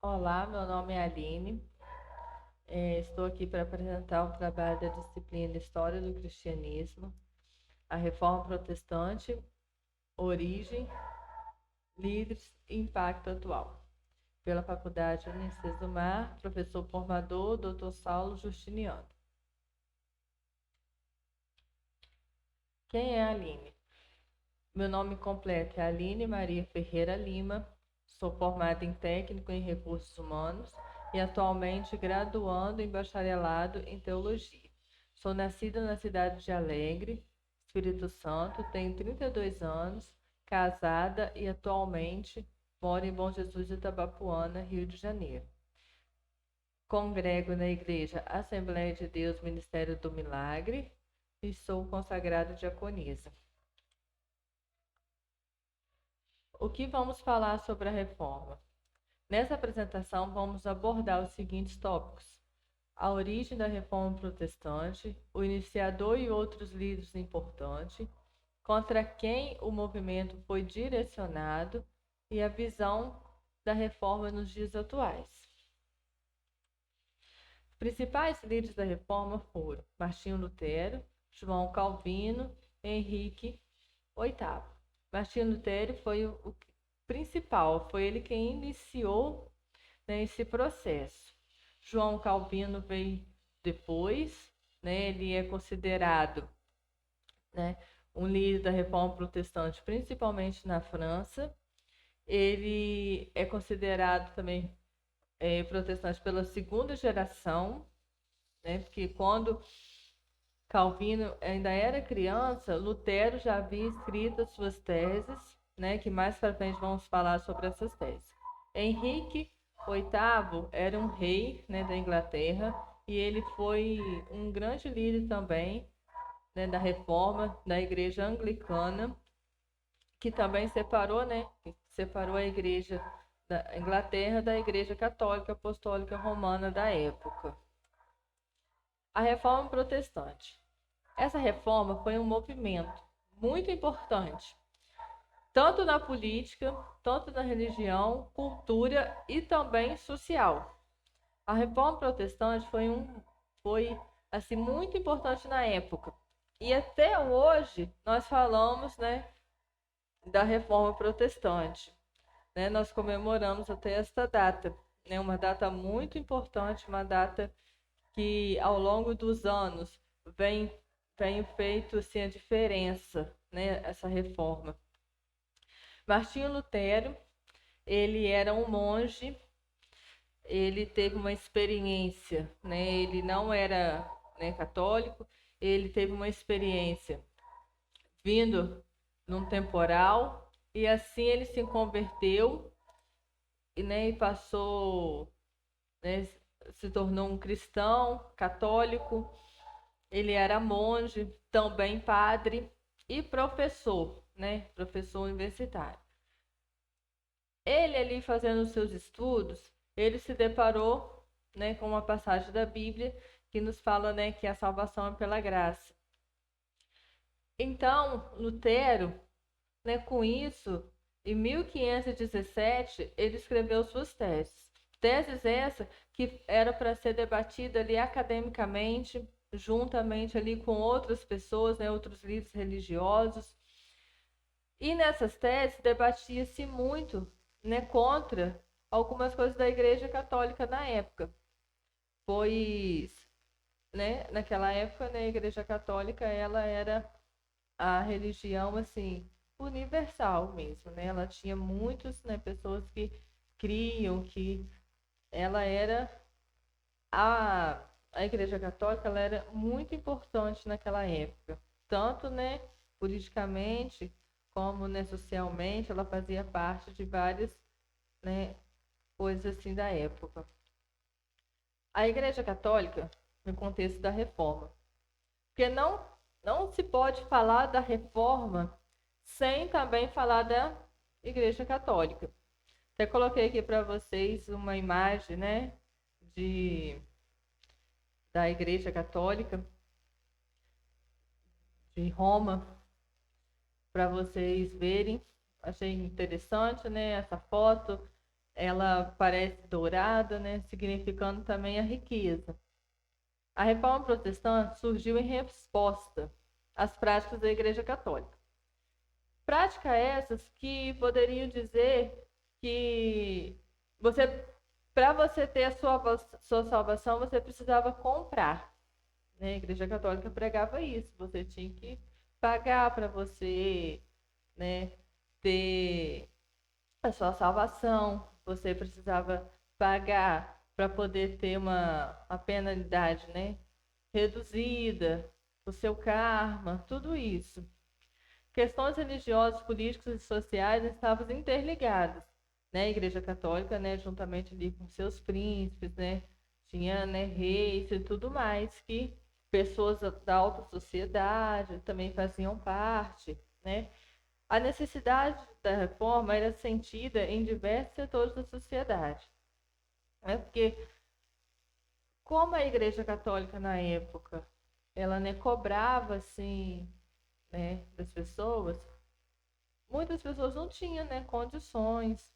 Olá, meu nome é Aline. Estou aqui para apresentar um trabalho da disciplina História do Cristianismo, a Reforma Protestante, Origem, Líderes e Impacto Atual, pela Faculdade Unicesumar do Mar, professor formador, Dr. Saulo Justiniano. Quem é a Aline? Meu nome completo é Aline Maria Ferreira Lima, sou formada em técnico em recursos humanos e atualmente graduando em bacharelado em teologia. Sou nascida na cidade de Alegre, Espírito Santo, tenho 32 anos, casada e atualmente moro em Bom Jesus de Itabapuana, Rio de Janeiro. Congrego na Igreja Assembleia de Deus Ministério do Milagre e sou consagrada diaconisa. O que vamos falar sobre a reforma? Nessa apresentação, vamos abordar os seguintes tópicos: a origem da reforma protestante, o iniciador e outros líderes importantes, contra quem o movimento foi direcionado e a visão da reforma nos dias atuais. Os principais líderes da reforma foram Martinho Lutero, João Calvino, Henrique VIII. Martinho Lutero foi o principal, foi ele quem iniciou, né, esse processo. João Calvino veio depois, né, ele é considerado, né, um líder da reforma protestante, principalmente na França. Ele é considerado também protestante pela segunda geração, né, porque quando Calvino ainda era criança, Lutero já havia escrito as suas teses, né, que mais para frente vamos falar sobre essas teses. Henrique VIII era um rei, né, da Inglaterra e ele foi um grande líder também, né, da reforma da Igreja Anglicana, que também separou, né, separou a Igreja da Inglaterra da Igreja Católica Apostólica Romana da época. A Reforma Protestante. Essa reforma foi um movimento muito importante, tanto na política, tanto na religião, cultura e também social. A reforma protestante foi assim muito importante na época. E até hoje nós falamos, né, da reforma protestante, né? Nós comemoramos até esta data, né, uma data muito importante, uma data que ao longo dos anos vem, vem feito assim, a diferença, né, essa reforma. Martinho Lutero, ele era um monge, ele teve uma experiência, né, ele não era, né, católico, ele teve uma experiência vindo num temporal e assim ele se converteu e, né, e passou, né, se tornou um cristão católico. Ele era monge, também padre e professor, né? Professor universitário. Ele ali fazendo os seus estudos, ele se deparou, né, com uma passagem da Bíblia que nos fala, né, que a salvação é pela graça. Então, Lutero, né, com isso, em 1517, ele escreveu suas teses. Teses essa que era para ser debatida ali academicamente, juntamente ali com outras pessoas, né, outros líderes religiosos. E nessas teses debatia-se muito, né, contra algumas coisas da Igreja Católica na época, pois, né, naquela época, né, a Igreja Católica ela era a religião assim universal mesmo, né? Ela tinha muitos, né, pessoas que criam que ela era a a Igreja Católica, ela era muito importante naquela época, tanto, né, politicamente como, né, socialmente, ela fazia parte de várias, né, coisas assim da época. A Igreja Católica, no contexto da Reforma, porque não se pode falar da Reforma sem também falar da Igreja Católica. Até coloquei aqui para vocês uma imagem, né, de da Igreja Católica de Roma para vocês verem. Achei interessante, né, essa foto. ela parece dourada, né, significando também a riqueza. A Reforma Protestante surgiu em resposta às práticas da Igreja Católica. Práticas essas que poderiam dizer que para você ter a sua salvação, você precisava comprar, né? A Igreja Católica pregava isso, você tinha que pagar para você, né, ter a sua salvação, você precisava pagar para poder ter uma penalidade, né, reduzida, o seu karma, tudo isso. Questões religiosas, políticas e sociais estavam interligadas, né? A Igreja Católica, né, juntamente ali com seus príncipes, né, tinha, né, reis e tudo mais que pessoas da alta sociedade também faziam parte, né? A necessidade da reforma era sentida em diversos setores da sociedade, né? Porque como a Igreja Católica na época, ela, né, cobrava assim, né, das pessoas, muitas pessoas não tinham, né, condições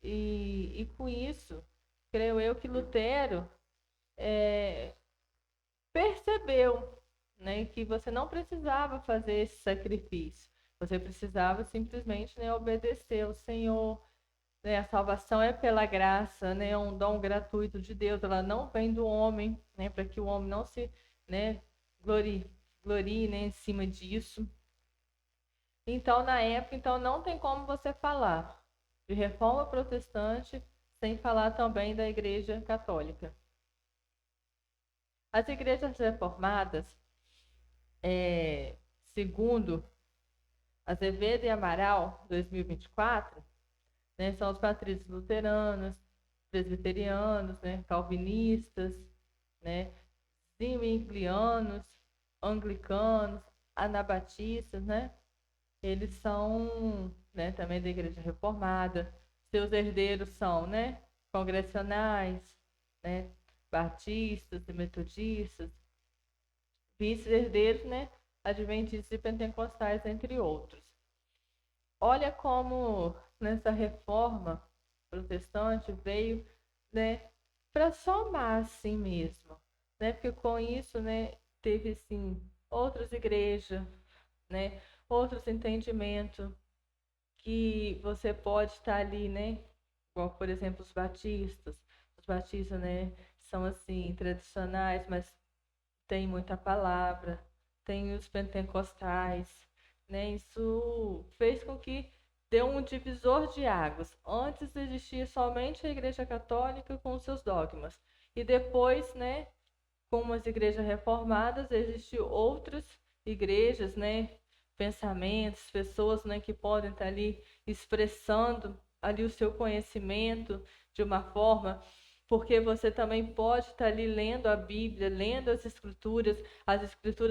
e com isso, creio eu que Lutero é, percebeu, né, que você não precisava fazer esse sacrifício, você precisava simplesmente, né, obedecer ao Senhor, né, a salvação é pela graça, né, é um dom gratuito de Deus, ela não vem do homem, né, para que o homem não se, né, glorie, né, em cima disso. Então, na época, então não tem como você falar de reforma protestante sem falar também da Igreja Católica. As igrejas reformadas, segundo Azevedo e Amaral, 2024, né, são os patrícios luteranos, presbiterianos, né, calvinistas, né, zwinglianos, anglicanos, anabatistas, né? Eles são, né, também da Igreja Reformada. Seus herdeiros são, né, congregacionais, né, batistas e metodistas, vice-herdeiros, né, adventistas e pentecostais, entre outros. Olha como nessa reforma protestante veio, né, para somar assim mesmo, né? Porque com isso, né, teve assim outras igrejas, né, outros entendimentos que você pode estar ali, né? Igual, por exemplo, os batistas. Os batistas, né, são assim tradicionais, mas tem muita palavra. Tem os pentecostais, né? Isso fez com que deu um divisor de águas. Antes existia somente a Igreja Católica com seus dogmas. E depois, né, como as igrejas reformadas, existem outras igrejas, né, pensamentos, pessoas, né, que podem estar ali expressando ali o seu conhecimento de uma forma, porque você também pode estar ali lendo a Bíblia, lendo as escrituras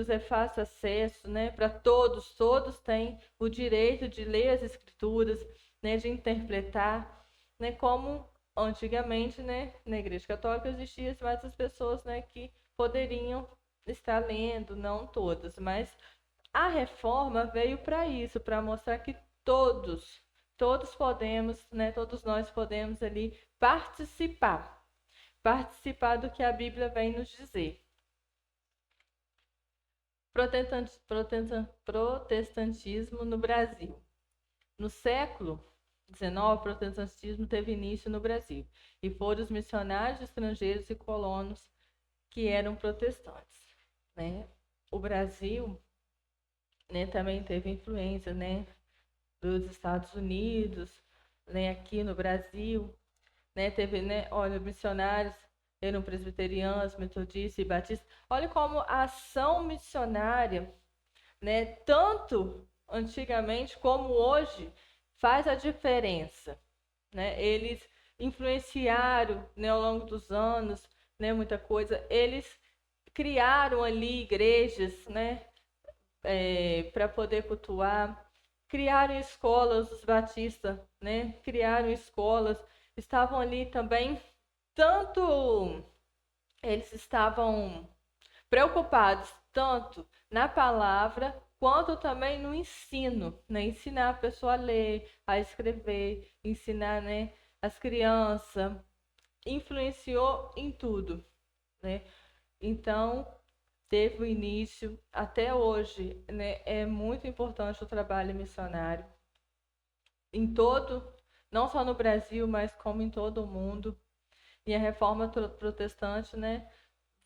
é fácil acesso, né, para todos, todos têm o direito de ler as escrituras, né, de interpretar, né, como antigamente, né, na Igreja Católica existiam mais as pessoas, né, que poderiam estar lendo, não todas, mas a reforma veio para isso, para mostrar que todos podemos, né, todos nós podemos ali participar do que a Bíblia vem nos dizer. Protestantismo no Brasil. No século XIX, o protestantismo teve início no Brasil e foram os missionários estrangeiros e colonos que eram protestantes, né? O Brasil, né, também teve influência, né, dos Estados Unidos, né, aqui no Brasil, né, teve, né, olha, missionários eram presbiterianos, metodistas e batistas. Olha como a ação missionária, né, tanto antigamente como hoje, faz a diferença, né? Eles influenciaram, né, ao longo dos anos, né, muita coisa. Eles criaram ali igrejas, né, para poder cultuar. Criaram escolas, os batistas, né? Criaram escolas. Estavam ali também, tanto eles estavam preocupados tanto na palavra quanto também no ensino, né? Ensinar a pessoa a ler, a escrever, ensinar, né, as crianças, influenciou em tudo, né? Então, teve o início, até hoje, né? É muito importante o trabalho missionário em todo, não só no Brasil, mas como em todo o mundo. E a reforma protestante, né,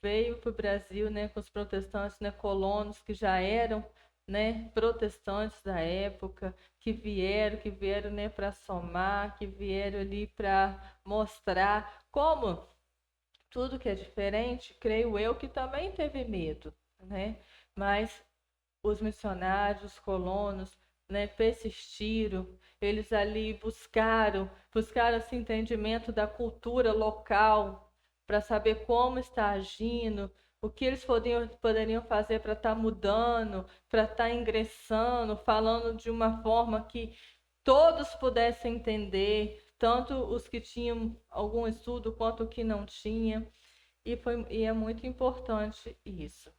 veio para o Brasil, né, com os protestantes, né, colonos que já eram, né, protestantes da época, que vieram, né, para somar, que vieram ali para mostrar como tudo que é diferente, creio eu que também teve medo, né? Mas os missionários, os colonos, né, persistiram, eles ali buscaram esse entendimento da cultura local, para saber como está agindo, o que eles poderiam fazer para estar mudando, para estar ingressando, falando de uma forma que todos pudessem entender, tanto os que tinham algum estudo quanto os que não tinham, e é muito importante isso.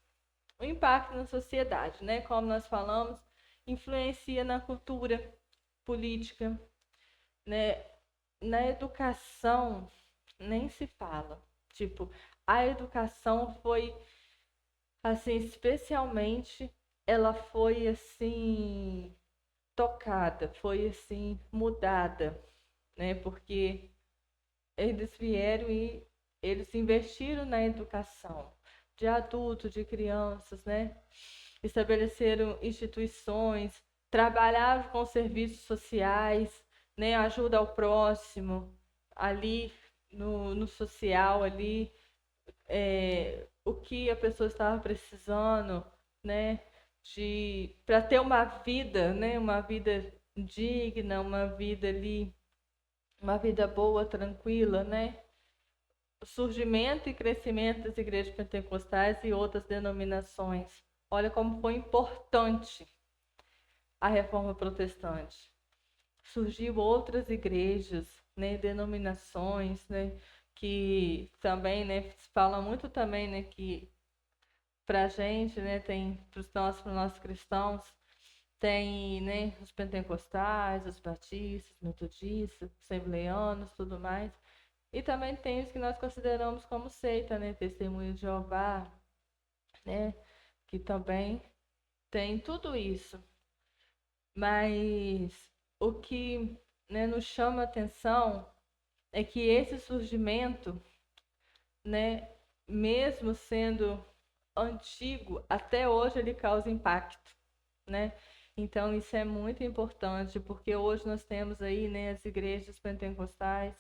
O impacto na sociedade, né? Como nós falamos, influencia na cultura política, né? Na educação, nem se fala. Tipo, a educação foi, assim, especialmente, ela foi, assim, tocada, foi, assim, mudada, né? Porque eles vieram e eles investiram na educação de adultos, de crianças, né? Estabeleceram instituições, trabalhavam com serviços sociais, né? Ajuda ao próximo, ali no social, ali, o que a pessoa estava precisando, né? Para ter uma vida, né? Uma vida digna, uma vida ali, uma vida boa, tranquila, né? O surgimento e crescimento das igrejas pentecostais e outras denominações. Olha como foi importante a reforma protestante. Surgiu outras igrejas, né, denominações, né, que também, né, falam muito também, né, que para a gente, né, tem para nós cristãos, tem, né, os pentecostais, os batistas, metodistas, assembleianos, tudo mais. E também tem os que nós consideramos como seita, né? Testemunho de Jeová, né? Que também tem tudo isso. Mas o que, né, nos chama a atenção é que esse surgimento, né, mesmo sendo antigo, até hoje ele causa impacto, né? Então isso é muito importante, porque hoje nós temos aí, né, as igrejas pentecostais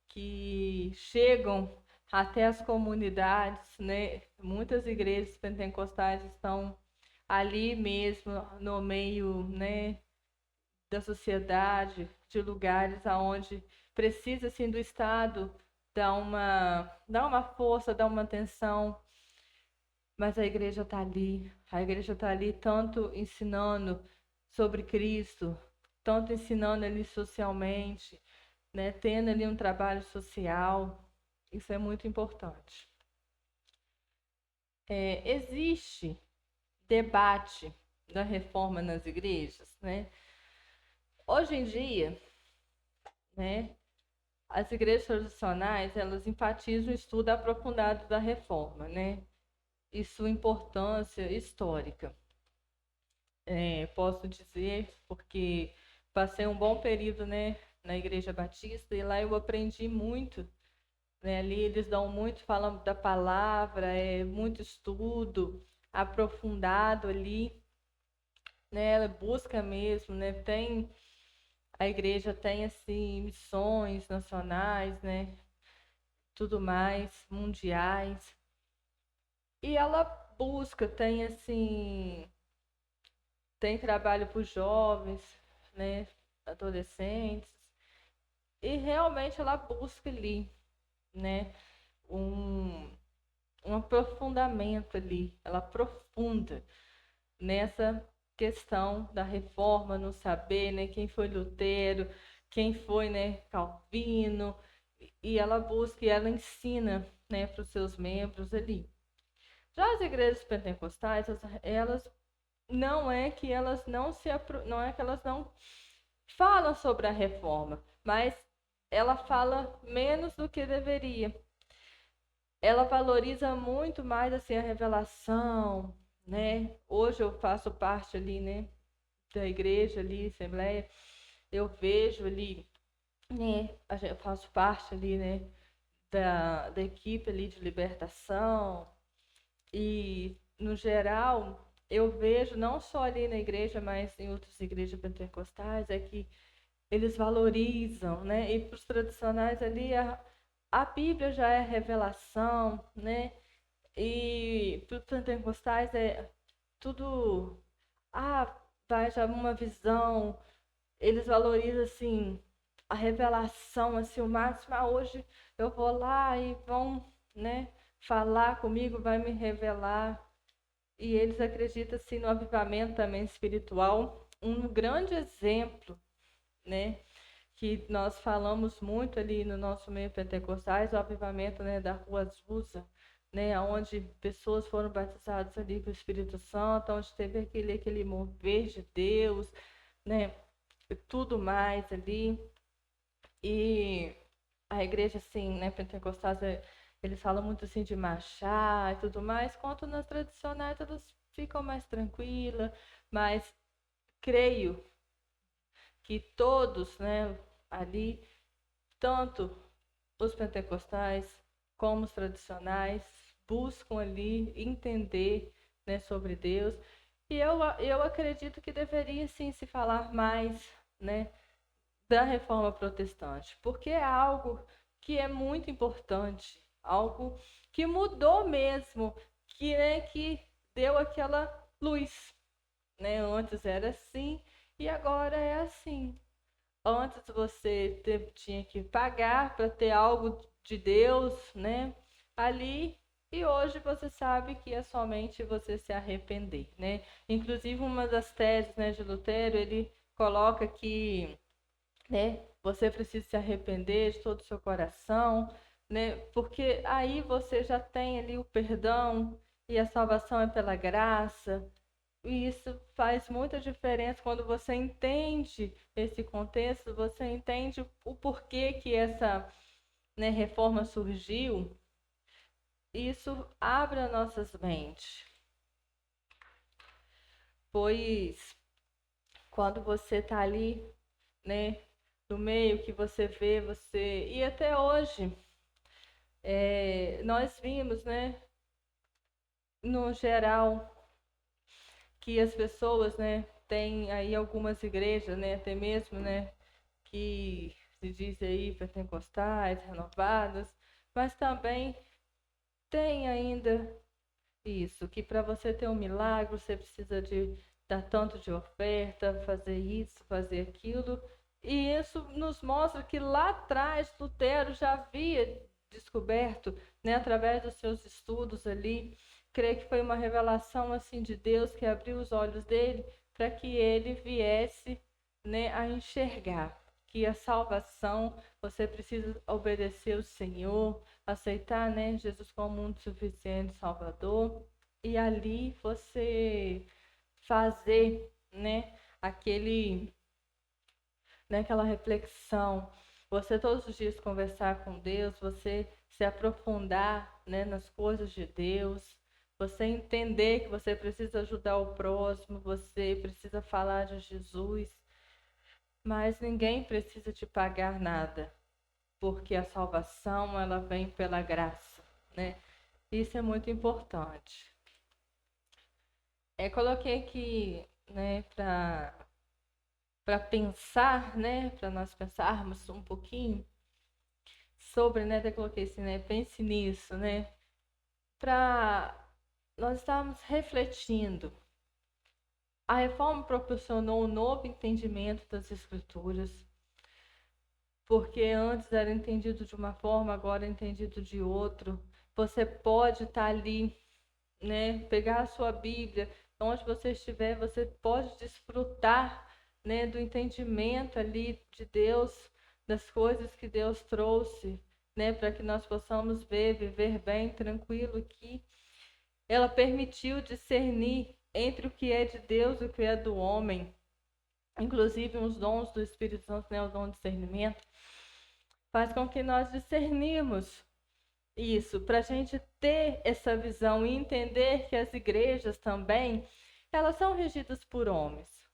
que chegam até as comunidades, né? Muitas igrejas pentecostais estão ali mesmo no meio, né, da sociedade, de lugares aonde precisa assim do Estado dar uma força, dar uma atenção, mas a igreja está ali tanto ensinando sobre Cristo, tanto ensinando ali socialmente, né, tendo ali um trabalho social, isso é muito importante. Existe debate da reforma nas igrejas, né? Hoje em dia, né, as igrejas tradicionais, elas enfatizam o estudo aprofundado da reforma, né, e sua importância histórica. Posso dizer, porque passei um bom período, né, na Igreja Batista, e lá eu aprendi muito, né? Ali eles dão muito, falam da palavra, muito estudo aprofundado ali, né? Ela busca mesmo, né? A igreja tem assim missões nacionais, né? Tudo mais, mundiais. E ela busca, tem assim, tem trabalho para os jovens, né? Adolescentes. E realmente ela busca ali, né? Um, um aprofundamento ali, ela aprofunda nessa questão da reforma, no saber, né, quem foi Lutero, quem foi, né, Calvino, e ela busca e ela ensina, né, para os seus membros ali. Já as igrejas pentecostais, elas não é que elas não se não é que elas não falam sobre a reforma, mas ela fala menos do que deveria. Ela valoriza muito mais assim a revelação, né? Hoje eu faço parte ali, né, da igreja ali, Assembleia. Eu vejo ali, né, eu faço parte ali, né, da equipe ali de libertação e no geral eu vejo não só ali na igreja, mas em outras igrejas pentecostais é que eles valorizam, né? E para os tradicionais ali a Bíblia já é revelação, né? E para os pentecostais é tudo, ah, vai já uma visão, eles valorizam assim a revelação, assim, o máximo. Ah, hoje eu vou lá e vão, né, falar comigo, vai me revelar. E eles acreditam assim no avivamento também espiritual. Um grande exemplo, né, que nós falamos muito ali no nosso meio pentecostais, o avivamento, né, da Rua Azusa, né, onde pessoas foram batizadas ali com o Espírito Santo, onde teve aquele mover de Deus, né, e tudo mais ali. E a igreja, assim, né, pentecostais, eles falam muito assim de marchar e tudo mais, quanto nas tradicionais elas ficam mais tranquilas, mas creio que todos, né, ali, tanto os pentecostais como os tradicionais, buscam ali entender, né, sobre Deus. E eu acredito que deveria sim se falar mais, né, da reforma protestante, porque é algo que é muito importante, algo que mudou mesmo, que, né, que deu aquela luz, né? Antes era assim e agora é assim. Antes você tinha que pagar para ter algo de Deus, né? Ali, e hoje você sabe que é somente você se arrepender, né? Inclusive uma das teses, né, de Lutero, ele coloca que, né, você precisa se arrepender de todo o seu coração, né? Porque aí você já tem ali o perdão e a salvação é pela graça. E isso faz muita diferença quando você entende esse contexto, você entende o porquê que essa, né, reforma surgiu. Isso abre as nossas mentes, pois quando você está ali, né, no meio que você vê, você e até hoje nós vimos, né, no geral, que as pessoas, né, têm aí algumas igrejas, né, até mesmo, né, que se diz aí pentecostais, renovadas, mas também tem ainda isso, que para você ter um milagre, você precisa de dar tanto de oferta, fazer isso, fazer aquilo. E isso nos mostra que lá atrás Lutero já havia descoberto, né, através dos seus estudos ali, creio que foi uma revelação assim de Deus que abriu os olhos dele para que ele viesse, né, a enxergar que a salvação você precisa obedecer o Senhor, aceitar, né, Jesus como um suficiente Salvador e ali você fazer, né, aquele, né, aquela reflexão, você todos os dias conversar com Deus, você se aprofundar, né, nas coisas de Deus, você entender que você precisa ajudar o próximo, você precisa falar de Jesus, mas ninguém precisa te pagar nada, porque a salvação ela vem pela graça, né? Isso é muito importante. Coloquei aqui, né, para pensar, né, para nós pensarmos um pouquinho sobre, né, até coloquei assim, né, pense nisso, né, para nós estarmos refletindo. A reforma proporcionou um novo entendimento das escrituras, porque antes era entendido de uma forma, agora é entendido de outro. Você pode estar ali, né, pegar a sua Bíblia, onde você estiver, você pode desfrutar, né, do entendimento ali de Deus, das coisas que Deus trouxe, né, para que nós possamos viver bem, tranquilo aqui. Ela permitiu discernir entre o que é de Deus e o que é do homem, inclusive os dons do Espírito Santo, né, o dom de discernimento. faz com que nós discernimos isso, para a gente ter essa visão e entender que as igrejas também, elas são regidas por homens.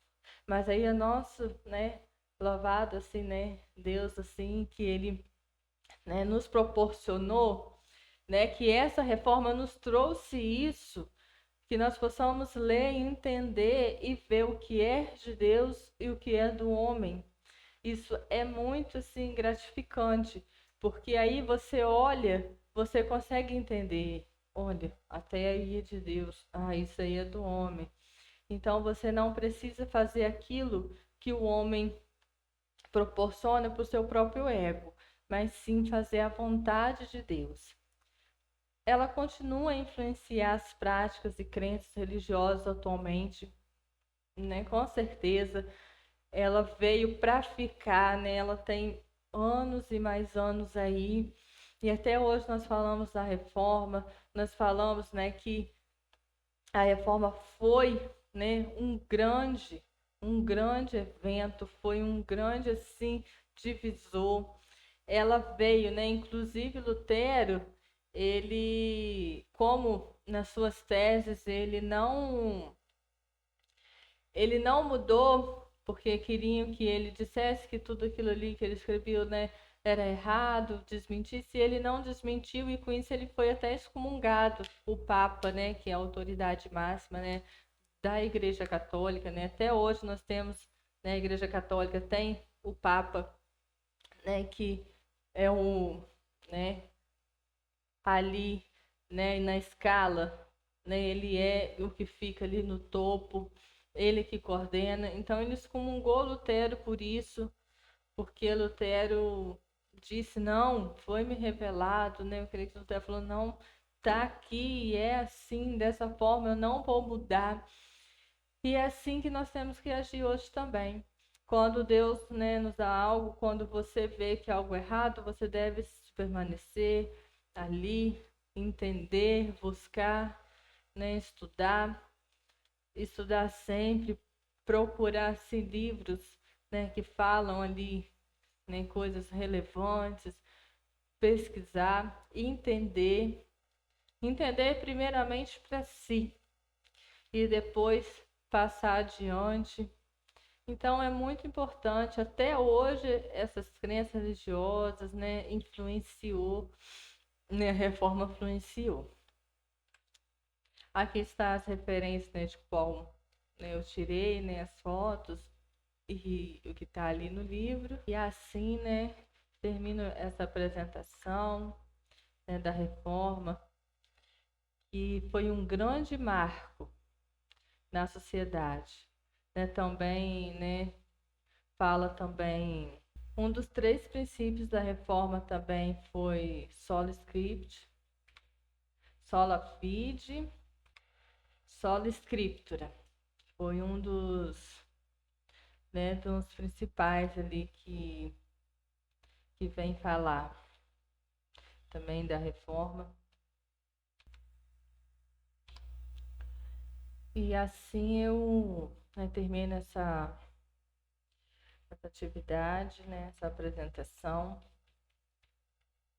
Mas aí é nosso, né, louvado assim, né, Deus assim, que ele, né, nos proporcionou, né, que essa reforma nos trouxe isso, que nós possamos ler e entender e ver o que é de Deus e o que é do homem. Isso é muito assim gratificante, porque aí você olha, você consegue entender, olha, até aí é de Deus, ah, isso aí é do homem. Então você não precisa fazer aquilo que o homem proporciona para o seu próprio ego, mas sim fazer a vontade de Deus. Ela continua a influenciar as práticas e crenças religiosas atualmente, né? Com certeza, ela veio para ficar, né? Ela tem anos e mais anos aí. E até hoje nós falamos da reforma, nós falamos, né, que a reforma foi, né, um grande evento, foi um grande assim divisor. Ela veio, né, inclusive Lutero, ele, como nas suas teses, ele não mudou porque queriam que ele dissesse que tudo aquilo ali que ele escreveu, né, era errado, desmentisse. Ele não desmentiu e com isso ele foi até excomungado, o Papa, né, que é a autoridade máxima, né, da Igreja Católica, né? Até hoje nós temos, né, a Igreja Católica tem o Papa, né, que é o, né, ali, né, na escala, né, ele é o que fica ali no topo, ele que coordena. Então ele excomungou Lutero por isso, porque Lutero disse, não, foi-me revelado, né? Eu creio que Lutero falou, não, tá aqui, é assim, dessa forma, eu não vou mudar. E é assim que nós temos que agir hoje também. Quando Deus, né, nos dá algo, quando você vê que é algo errado, você deve permanecer ali, entender, buscar, né, estudar sempre, procurar se livros, né, que falam ali, né, coisas relevantes, pesquisar, entender primeiramente para si e depois passar adiante. Então é muito importante, até hoje essas crenças religiosas, né, influenciou, né, a reforma influenciou. Aqui está as referências, né, de qual, né, eu tirei, né, as fotos e o que está ali no livro. E assim, né, termino essa apresentação, né, da reforma, que foi um grande marco na sociedade, né, também, né, fala também. Um dos 3 princípios da reforma também foi sola script, sola fide, sola scriptura. Foi um dos principais ali que vem falar também da reforma. E assim eu, né, termino essa atividade, né, essa apresentação.